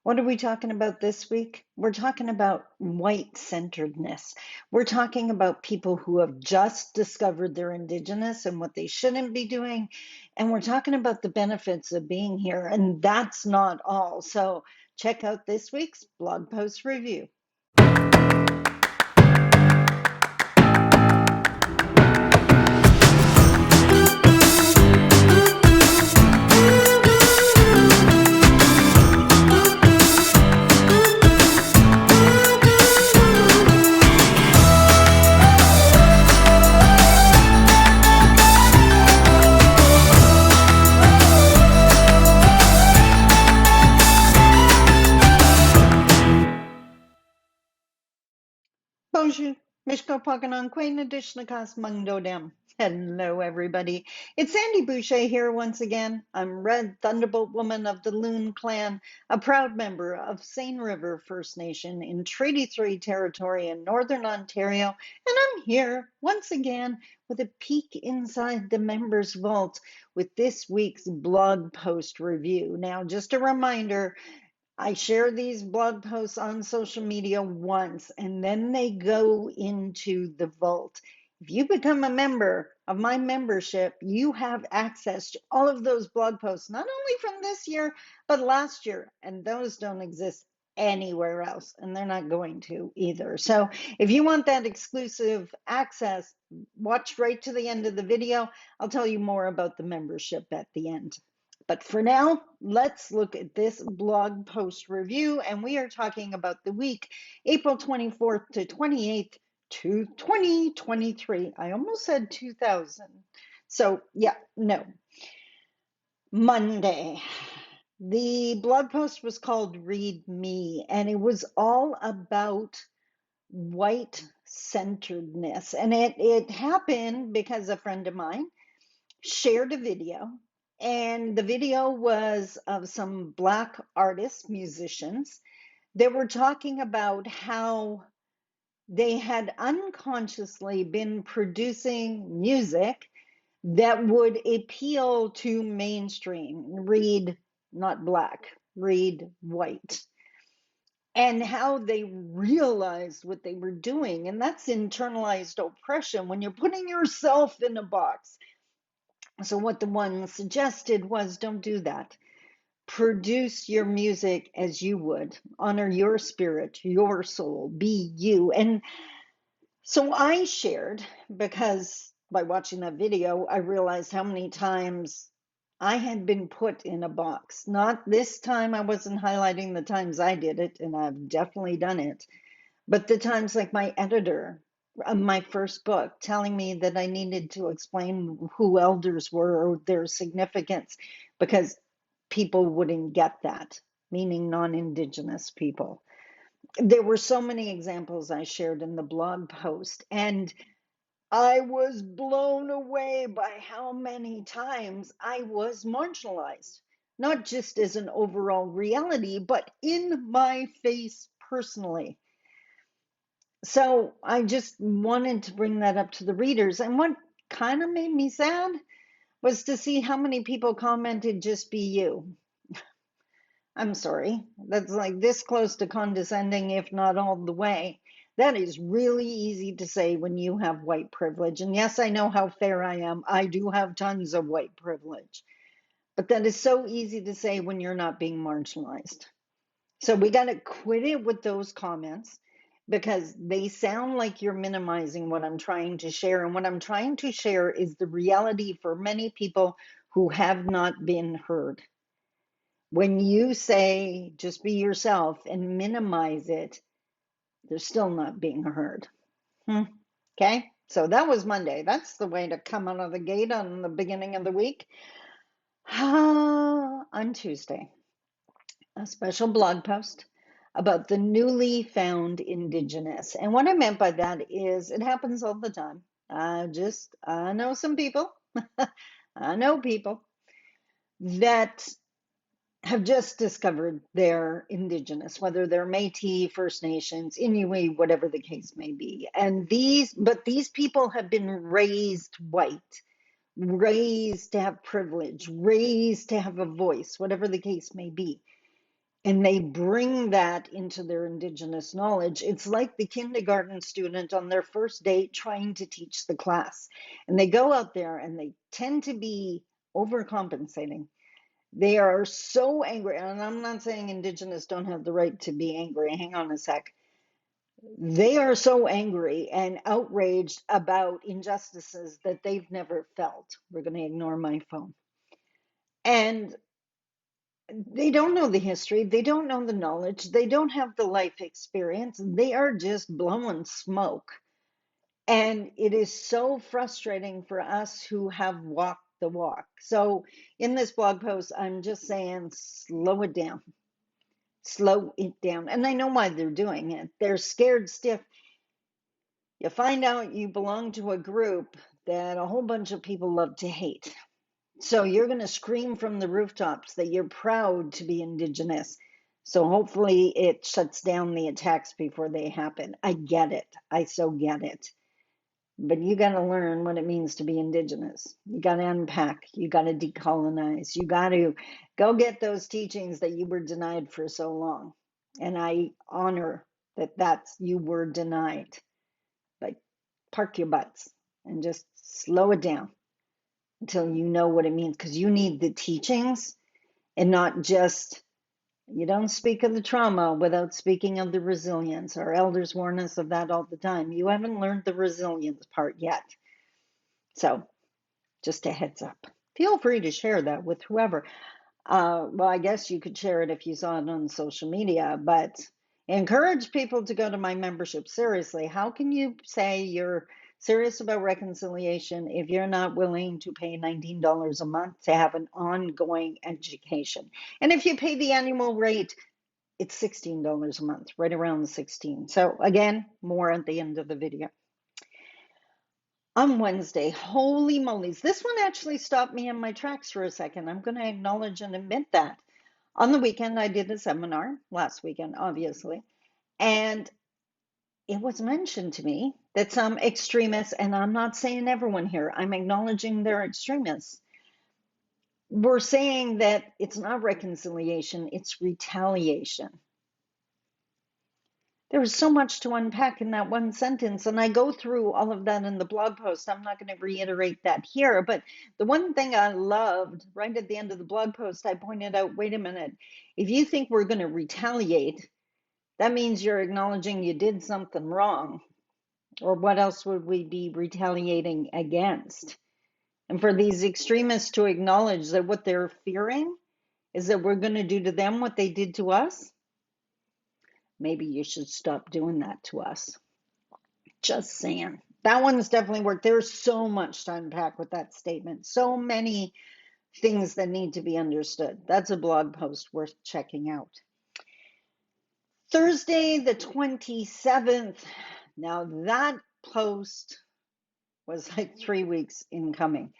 What are we talking about this week? We're talking about white centeredness. We're talking about people who have just discovered they're Indigenous and what they shouldn't be doing. And we're talking about the benefits of being here. And that's not all. So check out this week's blog post review. Bonjour, Mishko Paganon, Queen Adishnakas Mungdo Dem. Hello, everybody. It's Sandi Boucher here once again. I'm Red Thunderbolt Woman of the Loon Clan, a proud member of Seine River First Nation in Treaty 3 territory in Northern Ontario, and I'm here once again with a peek inside the members' vault with this week's blog post review. Now, just a reminder, I share these blog posts on social media once and then they go into the vault. If you become a member of my membership, you have access to all of those blog posts, not only from this year, but last year. And those don't exist anywhere else, and they're not going to either. So if you want that exclusive access, watch right to the end of the video. I'll tell you more about the membership at the end. But for now, let's look at this blog post review. And we are talking about the week, April 24th to 28th, to 2023. I almost said 2000. So, yeah, no. Monday. The blog post was called Read Me, and it was all about white centeredness. And it happened because a friend of mine shared a video, and the video was of some Black artists, musicians. They were talking about how they had unconsciously been producing music that would appeal to mainstream, read not Black, read white, and how they realized what they were doing. And that's internalized oppression when you're putting yourself in a box. So what the one suggested was, don't do that. Produce your music as you would. Honor your spirit, your soul, be you. And so I shared, because by watching that video, I realized how many times I had been put in a box. Not this time, I wasn't highlighting the times I did it, and I've definitely done it, but the times like my editor of my first book telling me that I needed to explain who elders were or their significance because people wouldn't get that, meaning non-Indigenous people. There were so many examples I shared in the blog post, and I was blown away by how many times I was marginalized, not just as an overall reality, but in my face personally. So I just wanted to bring that up to the readers. And what kind of made me sad was to see how many people commented, just be you. I'm sorry. That's like this close to condescending, if not all the way. That is really easy to say when you have white privilege. And yes, I know how fair I am. I do have tons of white privilege. But that is so easy to say when you're not being marginalized. So we got to quit it with those comments because they sound like you're minimizing what I'm trying to share. And what I'm trying to share is the reality for many people who have not been heard. When you say just be yourself and minimize it, they're still not being heard. Okay, so that was Monday. That's the way to come out of the gate on the beginning of the week. On Tuesday, a special blog post about the newly found Indigenous. And what I meant by that is it happens all the time. I know some people, I know people that have just discovered they're Indigenous, whether they're Métis, First Nations, Inuit, whatever the case may be. And these people have been raised white, raised to have privilege, raised to have a voice, whatever the case may be. and they bring that into their Indigenous knowledge. It's like the kindergarten student on their first day trying to teach the class. And they go out there and they tend to be overcompensating. They are so angry. And I'm not saying Indigenous don't have the right to be angry. Hang on a sec. They are so angry and outraged about injustices that they've never felt. We're going to ignore my phone. And they don't know the history, they don't know the knowledge, they don't have the life experience, they are just blowing smoke. And it is so frustrating for us who have walked the walk. So in this blog post, I'm just saying, slow it down. Slow it down. And I know why they're doing it. They're scared stiff. You find out you belong to a group that a whole bunch of people love to hate. So you're going to scream from the rooftops that you're proud to be Indigenous. So hopefully it shuts down the attacks before they happen. I get it. I so get it. But you got to learn what it means to be Indigenous. You got to unpack. You got to decolonize. You got to go get those teachings that you were denied for so long. And I honor that you were denied. But park your butts and just slow it down until you know what it means, because you need the teachings and not just, you don't speak of the trauma without speaking of the resilience. Our elders warn us of that all the time. You haven't learned the resilience part yet. So just a heads up. Feel free to share that with whoever. Well, I guess you could share it if you saw it on social media, but encourage people to go to my membership. Seriously, how can you say you're serious about reconciliation if you're not willing to pay $19 a month to have an ongoing education? And if you pay the annual rate, it's $16 a month, right around the 16. So again, more at the end of the video. On Wednesday, holy moly's, this one actually stopped me in my tracks for a second. I'm going to acknowledge and admit that. On the weekend, I did a seminar last weekend, obviously, and it was mentioned to me that some extremists, and I'm not saying everyone here, I'm acknowledging they're extremists, were saying that it's not reconciliation, it's retaliation. There was so much to unpack in that one sentence, and I go through all of that in the blog post. I'm not going to reiterate that here, but the one thing I loved right at the end of the blog post, I pointed out, wait a minute, if you think we're going to retaliate, that means you're acknowledging you did something wrong. Or what else would we be retaliating against? And for these extremists to acknowledge that what they're fearing is that we're going to do to them what they did to us, maybe you should stop doing that to us. Just saying. That one's definitely worked. There's so much to unpack with that statement. So many things that need to be understood. That's a blog post worth checking out. Thursday, the 27th. Now that post was like 3 weeks in coming.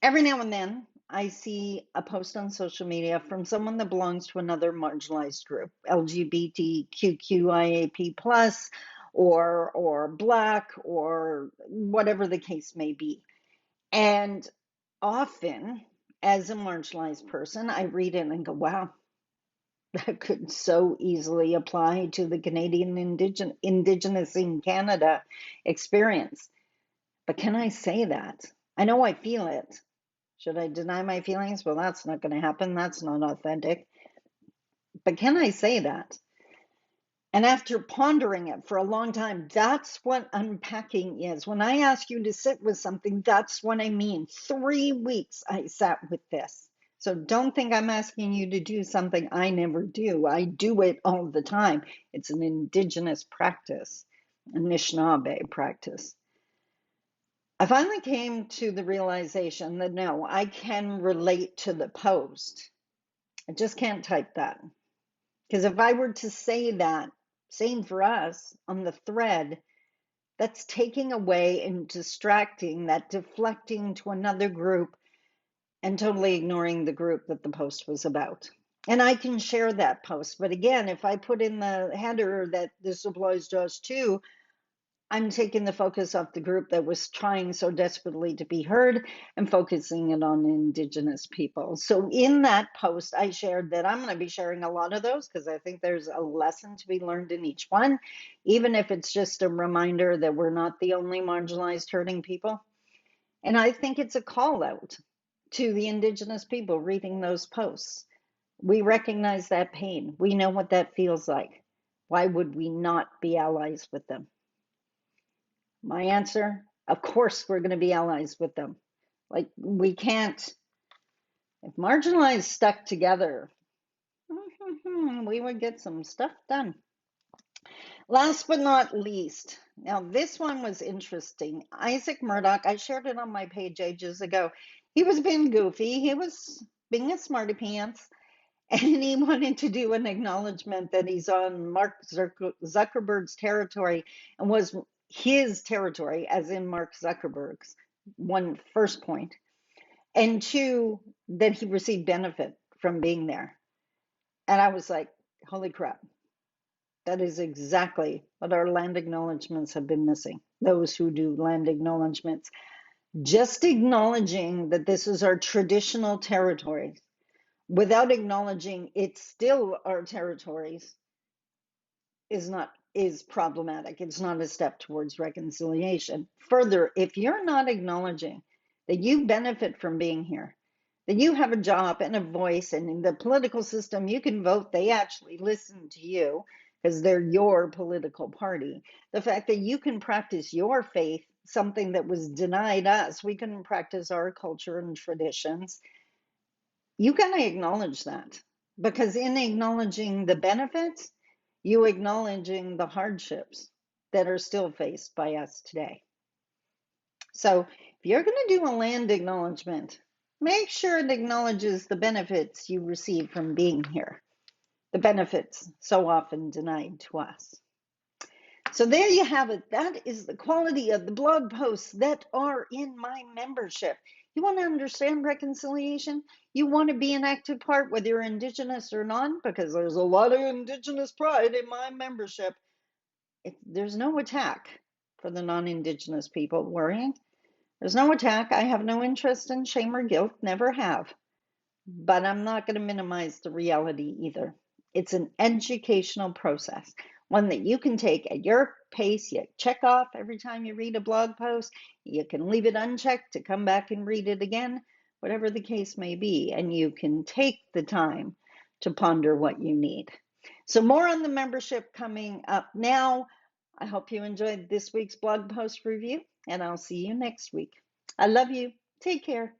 Every now and then, I see a post on social media from someone that belongs to another marginalized group, LGBTQIAP+, or Black, or whatever the case may be. And often, as a marginalized person, I read it and go, wow, that could so easily apply to the Canadian Indigenous in Canada experience. But can I say that? I know I feel it. Should I deny my feelings? Well, that's not going to happen. That's not authentic. But can I say that? And after pondering it for a long time, that's what unpacking is. When I ask you to sit with something, that's what I mean. 3 weeks I sat with this. So don't think I'm asking you to do something I never do. I do it all the time. It's an Indigenous practice, a Anishinaabe practice. I finally came to the realization that no, I can relate to the post. I just can't type that. Because if I were to say that, same for us on the thread, that's taking away and distracting, that deflecting to another group and totally ignoring the group that the post was about. And I can share that post. But again, if I put in the header that this applies to us too, I'm taking the focus off the group that was trying so desperately to be heard and focusing it on Indigenous people. So in that post, I shared that I'm going to be sharing a lot of those because I think there's a lesson to be learned in each one, even if it's just a reminder that we're not the only marginalized hurting people. And I think it's a call out to the Indigenous people reading those posts. We recognize that pain. We know what that feels like. Why would we not be allies with them? My answer, of course, we're going to be allies with them. Like, we can't, if marginalized stuck together, we would get some stuff done. Last but not least, now this one was interesting. Isaac Murdoch, I shared it on my page ages ago. He was being goofy. He was being a smarty pants. And he wanted to do an acknowledgement that he's on Mark Zuckerberg's territory and was his territory, as in Mark Zuckerberg's, one first point, and two, that he received benefit from being there. And I was like, holy crap, that is exactly what our land acknowledgements have been missing. Those who do land acknowledgements, just acknowledging that this is our traditional territory without acknowledging it's still our territories is problematic. It's not a step towards reconciliation. Further, if you're not acknowledging that you benefit from being here, that you have a job and a voice, and in the political system you can vote, they actually listen to you because they're your political party. The fact that you can practice your faith, something that was denied us, we couldn't practice our culture and traditions. You got to acknowledge that, because in acknowledging the benefits, you acknowledging the hardships that are still faced by us today. So if you're going to do a land acknowledgement, make sure it acknowledges the benefits you receive from being here, the benefits so often denied to us. So there you have it. That is the quality of the blog posts that are in my membership. You want to understand reconciliation? You want to be an active part, whether you're Indigenous or not, because there's a lot of Indigenous pride in my membership. There's no attack for the non-Indigenous people worrying. There's no attack. I have no interest in shame or guilt, never have. But I'm not going to minimize the reality either. It's an educational process, one that you can take at your pace. You check off every time you read a blog post. You can leave it unchecked to come back and read it again, whatever the case may be. And you can take the time to ponder what you need. So more on the membership coming up now. I hope you enjoyed this week's blog post review, and I'll see you next week. I love you. Take care.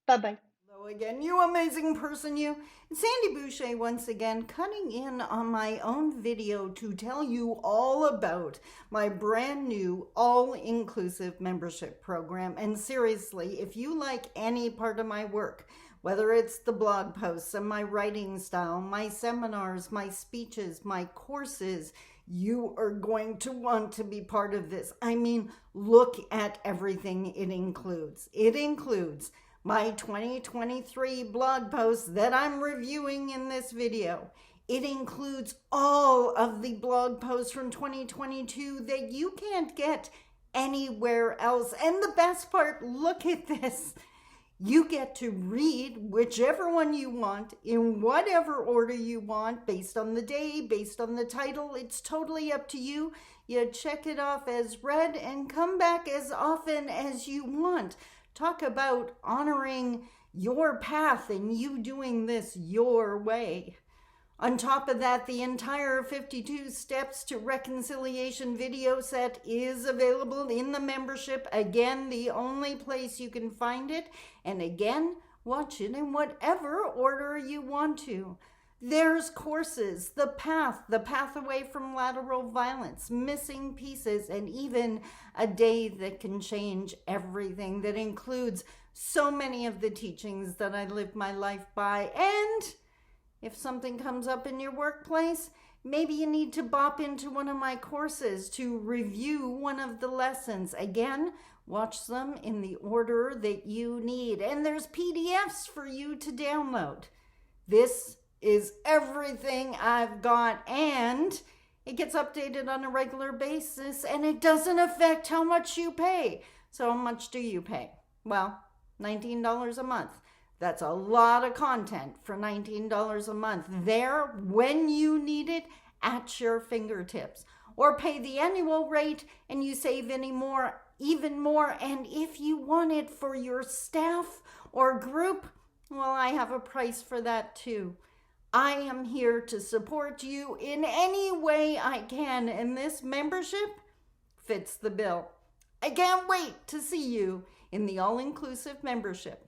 Bye-bye. Hello again, you amazing person, you. It's Sandi Boucher once again, cutting in on my own video to tell you all about my brand new all-inclusive membership program. And seriously, if you like any part of my work, whether it's the blog posts and my writing style, my seminars, my speeches, my courses, you are going to want to be part of this. I mean, look at everything it includes. It includes my 2023 blog post that I'm reviewing in this video. It includes all of the blog posts from 2022 that you can't get anywhere else. And the best part, look at this. You get to read whichever one you want in whatever order you want, based on the day, based on the title. It's totally up to you. You check it off as read and come back as often as you want. Talk about honoring your path and you doing this your way. On top of that, the entire 52 Steps to Reconciliation video set is available in the membership. Again, the only place you can find it. And again, watch it in whatever order you want to. There's courses, the path away from lateral violence, missing pieces, and even a day that can change everything, that includes so many of the teachings that I live my life by. And if something comes up in your workplace, maybe you need to bop into one of my courses to review one of the lessons. Again, watch them in the order that you need. And there's PDFs for you to download. This is everything I've got, and It gets updated on a regular basis and it doesn't affect how much you pay. So, how much do you pay? Well, $19 a month. That's a lot of content for $19 a month there when you need it at your fingertips. Or pay the annual rate and you save even more. And if you want it for your staff or group, well, I have a price for that too. I am here to support you in any way I can, and this membership fits the bill. I can't wait to see you in the all-inclusive membership.